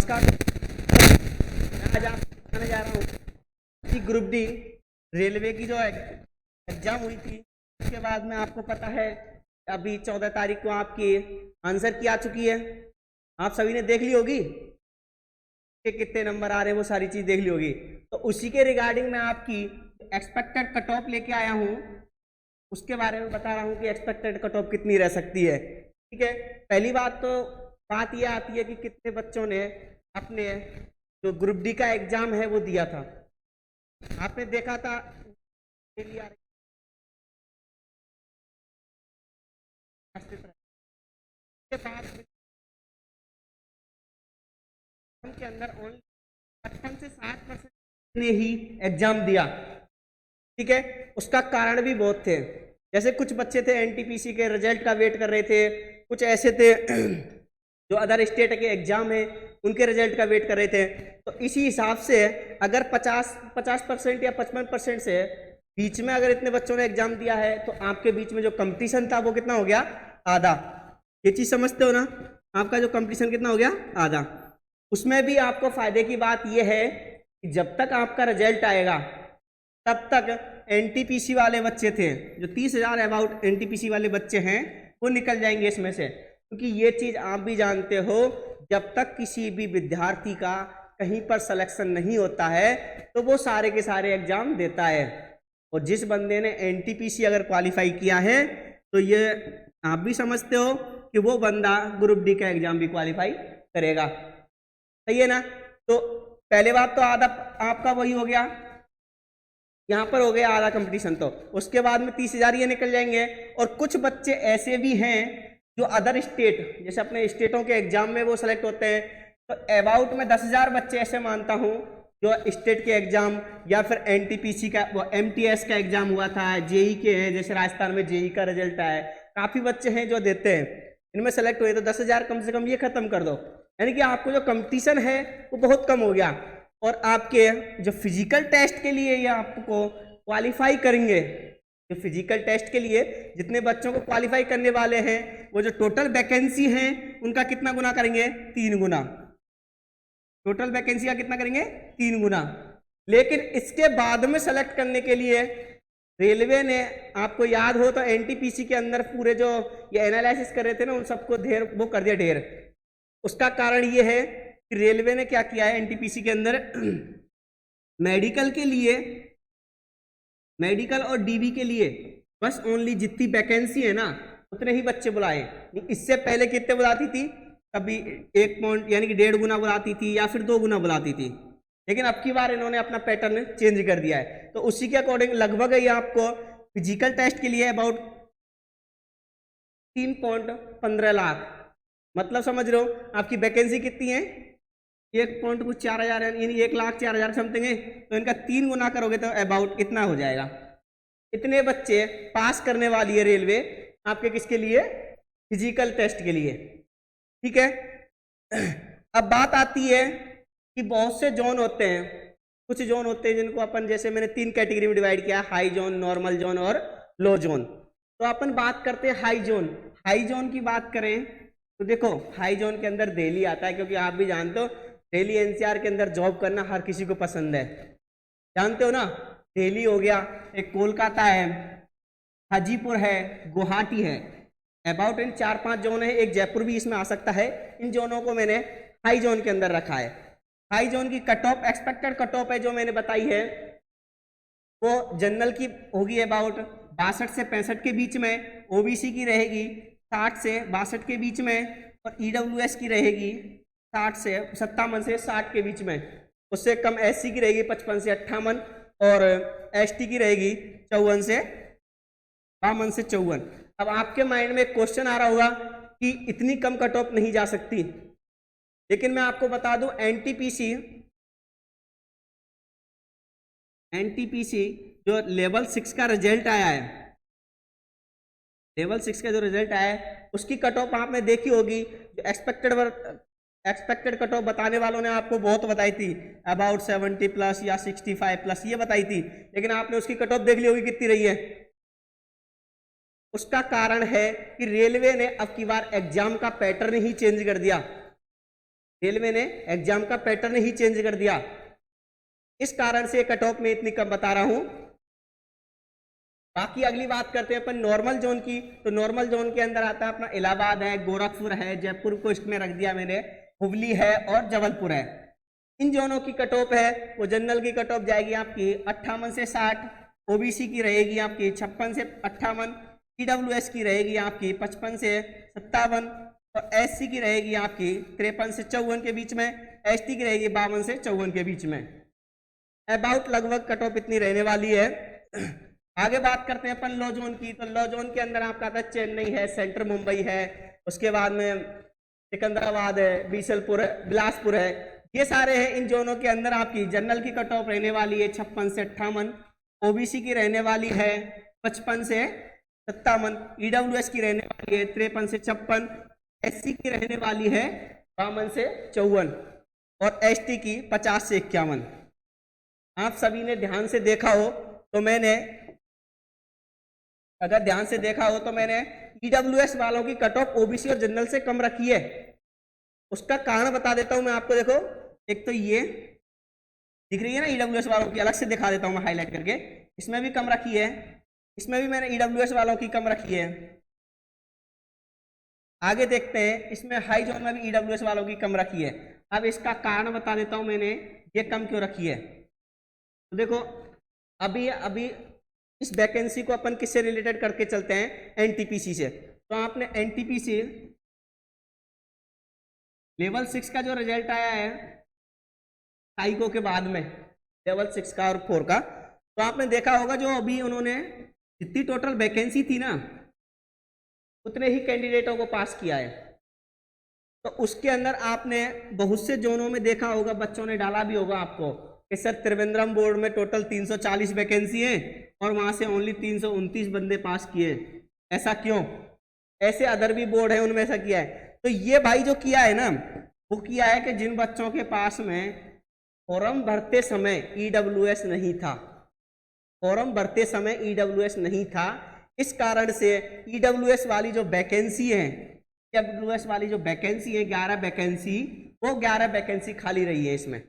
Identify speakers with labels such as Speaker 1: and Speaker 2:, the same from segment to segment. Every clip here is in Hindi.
Speaker 1: नमस्कार। मैं आज आपको बताने जा रहा हूँ कि ग्रुप डी रेलवे की जो एग्जाम हुई थी, उसके बाद में आपको पता है अभी 14 तारीख को आपकी आंसर की आ चुकी है। आप सभी ने देख ली होगी कि कितने नंबर आ रहे हैं, वो सारी चीज देख ली होगी। तो उसी के रिगार्डिंग मैं आपकी एक्सपेक्टेड कट ऑफ लेके आया हूँ, उसके बारे में बता रहा हूँ कि एक्सपेक्टेड कट ऑफ कितनी रह सकती है। ठीक है, पहली बात ये आती है कि कितने बच्चों ने अपने जो ग्रुप डी का एग्जाम है वो दिया था। आपने देखा था के अंदर ओनली 55 से 60% ने ही एग्जाम दिया। ठीक है, उसका कारण भी बहुत थे। जैसे कुछ बच्चे थे एनटीपीसी के रिजल्ट का वेट कर रहे थे, कुछ ऐसे थे जो अदर स्टेट के एग्जाम है उनके रिजल्ट का वेट कर रहे थे। तो इसी हिसाब से अगर 50% या 55% से बीच में अगर इतने बच्चों ने एग्जाम दिया है तो आपके बीच में जो कंपटीशन था वो कितना हो गया? आधा। ये चीज समझते हो ना? आपका जो कंपटीशन कितना हो गया? आधा। उसमें भी आपको फायदे की बात यह है कि जब तक आपका रिजल्ट आएगा तब तक एनटीपीसी वाले बच्चे थे, जो 30,000 अबाउट एनटीपीसी वाले बच्चे हैं वो निकल जाएंगे इसमें से। क्योंकि ये चीज आप भी जानते हो, जब तक किसी भी विद्यार्थी का कहीं पर सिलेक्शन नहीं होता है तो वो सारे के सारे एग्जाम देता है। और जिस बंदे ने एनटीपीसी अगर क्वालिफाई किया है तो ये आप भी समझते हो कि वो बंदा ग्रुप डी का एग्जाम भी क्वालिफाई करेगा। सही है ना? तो पहले बात तो आधा आपका वही हो गया, यहाँ पर हो गया आधा कंपटीशन। तो उसके बाद में 30,000 ये निकल जाएंगे। और कुछ बच्चे ऐसे भी हैं जो अदर स्टेट, जैसे अपने स्टेटों के एग्जाम में वो सेलेक्ट होते हैं। तो अबाउट में 10,000 बच्चे ऐसे मानता हूँ जो स्टेट के एग्जाम या फिर एनटीपीसी का वो एमटीएस का एग्जाम हुआ था, जेई के हैं, जैसे राजस्थान में जेई का रिजल्ट आया है, काफी बच्चे हैं जो देते हैं, इनमें सेलेक्ट हुए। तो 10,000 कम से कम ये खत्म कर दो, यानी कि आपको जो कंपटीशन है वो बहुत कम हो गया। और आपके जो फिजिकल टेस्ट के लिए ये आपको क्वालिफाई करेंगे, जो फिजिकल टेस्ट के लिए जितने बच्चों को क्वालिफाई करने वाले हैं वो जो टोटल वैकेंसी है उनका कितना गुना करेंगे? 3 गुना। टोटल वैकेंसी का कितना करेंगे? 3 गुना। लेकिन इसके बाद में सेलेक्ट करने के लिए रेलवे ने, आपको याद हो तो एनटीपीसी के अंदर पूरे जो ये एनालिसिस कर रहे थे ना उन सबको ढेर वो कर दिया ढेर। उसका कारण ये है कि रेलवे ने क्या किया है एनटीपीसी के अंदर मेडिकल के लिए, मेडिकल और डीबी के लिए बस ओनली जितनी वैकेंसी है ना उतने ही बच्चे बुलाए। इससे पहले कितने बुलाती थी? कभी 1 पॉइंट यानी कि 1.5 गुना बुलाती थी या फिर 2 गुना बुलाती थी। लेकिन अब की बार इन्होंने अपना पैटर्न चेंज कर दिया है। तो उसी के अकॉर्डिंग लगभग ये आपको फिजिकल टेस्ट के लिए अबाउट 3.15 लाख, मतलब समझ रहे हो आपकी वैकेंसी कितनी है? 1.4 यानी 1,04,000 समथिंग है। तो इनका 3 गुना करोगे तो अबाउट इतना हो जाएगा। इतने बच्चे पास करने वाली है रेलवे आपके किसके लिए? फिजिकल टेस्ट के लिए। ठीक है, अब बात आती है कि बहुत से जोन होते हैं, कुछ जोन होते हैं जिनको अपन, जैसे मैंने 3 कैटेगरी में डिवाइड किया, हाई जोन, नॉर्मल जोन और लो जोन। तो अपन बात करते हैं हाई जोन। हाई जोन की बात करें तो देखो हाई जोन के अंदर दिल्ली आता है, क्योंकि आप भी जानते हो दिल्ली एनसीआर के अंदर जॉब करना हर किसी को पसंद है, जानते हो ना? दिल्ली हो गया, एक कोलकाता है, हाजीपुर है, गुवाहाटी है, अबाउट इन 4-5 जोन है, एक जयपुर भी इसमें आ सकता है। इन जोनों को मैंने हाई जोन के अंदर रखा है। हाई जोन की cut off, expected cut off है जो मैंने बताई है वो जनरल की होगी अबाउट 62 से 65 के बीच में, ओबीसी की रहेगी 60 से 62 के बीच में, और ईडब्ल्यूएस की रहेगी 57 से 60 के बीच में। उससे कम एससी की रहेगी 55 से 58, और एसटी की रहेगी 54 से 54। अब आपके माइंड में एक क्वेश्चन आ रहा होगा कि इतनी कम कट ऑफ नहीं जा सकती, लेकिन मैं आपको बता दूं एनटीपीसी जो लेवल 6 का रिजल्ट आया है, लेवल 6 का जो रिजल्ट आया है उसकी कट ऑफ आपने देखी होगी। जो एक्सपेक्टेड कट ऑफ बताने वालों ने आपको बहुत बताई थी, अबाउट 70 प्लस या 65 प्लस ये बताई थी, लेकिन आपने उसकी कट ऑफ देख ली होगी कितनी रही है। उसका कारण है कि रेलवे ने अब की बार एग्जाम का पैटर्न ही चेंज कर दिया। रेलवे ने एग्जाम का पैटर्न ही चेंज कर दिया, इस कारण से कट ऑफ में इतनी कम बता रहा हूं। बाकी अगली बात करते हैं अपन नॉर्मल जोन की। तो नॉर्मल जोन के अंदर आता है अपना इलाहाबाद है, गोरखपुर है, जयपुर को इसमें रख दिया मैंने, हुबली है और जबलपुर है। इन जोनों की कट ऑफ है वो जनरल की कट ऑफ जाएगी आपकी 58 से 60, ओबीसी की रहेगी आपकी 56 से 58, ईडब्ल्यूएस की रहेगी आपकी 55 से 57 और एससी की रहेगी आपकी 53 से 54 के बीच में, एसटी की रहेगी 52 से 54 के बीच में। अबाउट लगभग कट ऑफ इतनी रहने वाली है। आगे बात करते हैं अपन लो जोन की। तो लो जोन के अंदर आपका आता है चेन्नई है, सेंट्रल मुंबई है, उसके बाद में सिकंदराबाद है, बीसलपुर है, बिलासपुर है, ये सारे हैं। इन जोनों के अंदर आपकी जनरल की कट ऑफ रहने वाली है 56 से 58, ओबीसी की रहने वाली है 55 से 57, ईडब्ल्यूएस की रहने वाली है 53 से 56, एससी की रहने वाली है 52 से 54 और एसटी की 50 से 51। आप सभी ने ध्यान से देखा हो तो मैंने ईडब्ल्यूएस वालों की कट ऑफ ओबीसी और जनरल से कम रखी है। उसका कारण बता देता हूं मैं आपको। देखो, एक तो ये दिख रही है ना ईडब्ल्यूएस वालों की, अलग से दिखा देता हूं मैं हाईलाइट करके, इसमें भी कम रखी है, इसमें भी मैंने ईडब्ल्यूएस वालों की कम रखी है। आगे देखते हैं, इसमें हाई जोन में भी ईडब्ल्यूएस वालों की कम रखी है। अब इसका कारण बता देता हूं मैंने ये कम क्यों रखी है। तो देखो, अभी इस वैकेंसी को अपन किससे रिलेटेड करके चलते हैं, एनटीपीसी से। तो आपने एनटीपीसी लेवल 6 का जो रिजल्ट आया है साइको के बाद में, लेवल 6 का और 4 का, तो आपने देखा होगा जो अभी उन्होंने जितनी टोटल वैकेंसी थी ना उतने ही कैंडिडेटों को पास किया है। तो उसके अंदर आपने बहुत से जोनों में देखा होगा, बच्चों ने डाला भी होगा आपको कि सर त्रिवेंद्रम बोर्ड में टोटल 340 वैकेंसी है और वहां से ओनली 329 बंदे पास किए। ऐसा क्यों? ऐसे अदर भी बोर्ड है उनमें ऐसा किया है। तो ये भाई जो किया है ना, वो किया है कि जिन बच्चों के पास में फॉर्म भरते समय ईडब्ल्यूएस नहीं था, फॉर्म भरते समय ईडब्ल्यूएस नहीं था, इस कारण से ईडब्ल्यूएस वाली जो वैकेंसी है, ईडब्ल्यूएस वाली जो वैकेंसी है 11 वैकेंसी, वो 11 वैकेंसी खाली रही है इसमें।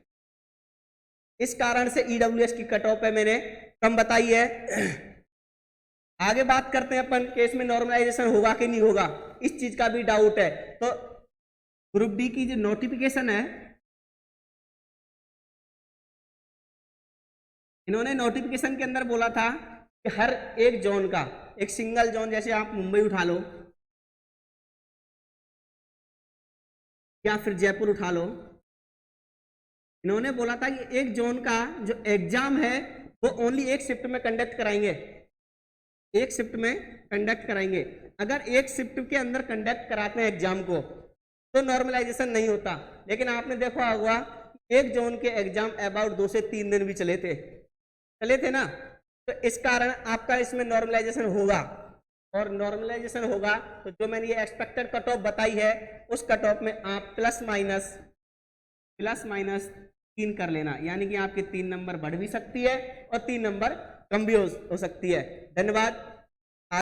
Speaker 1: इस कारण से ईडब्ल्यूएस की कट ऑफ है मैंने कम बताई है। आगे बात करते हैं अपन केस में नॉर्मलाइजेशन होगा कि नहीं होगा, इस चीज का भी डाउट है। तो ग्रुप डी की जो नोटिफिकेशन है, इन्होंने नोटिफिकेशन के अंदर बोला था कि हर एक जोन का, एक सिंगल जोन, जैसे आप मुंबई उठा लो या फिर जयपुर उठा लो, इन्होंने बोला था कि एक जोन का जो एग्जाम है वो ओनली एक शिफ्ट में कंडक्ट कराएंगे, एक शिफ्ट में कंडक्ट कराएंगे। अगर एक शिफ्ट के अंदर कंडक्ट कराते हैं एग्जाम को तो नॉर्मलाइजेशन नहीं होता। लेकिन आपने देखा होगा एक जोन के एग्जाम अबाउट 2 से 3 दिन भी चले थे ना, तो इस कारण आपका इसमें नॉर्मलाइजेशन होगा। और नॉर्मलाइजेशन होगा तो जो मैंने ये एक्सपेक्टेड कट ऑफ बताई है उस कट ऑफ में आप प्लस माइनस 3 कर लेना, यानी कि आपके 3 नंबर बढ़ भी सकती है और 3 नंबर कम भी हो सकती है। धन्यवाद।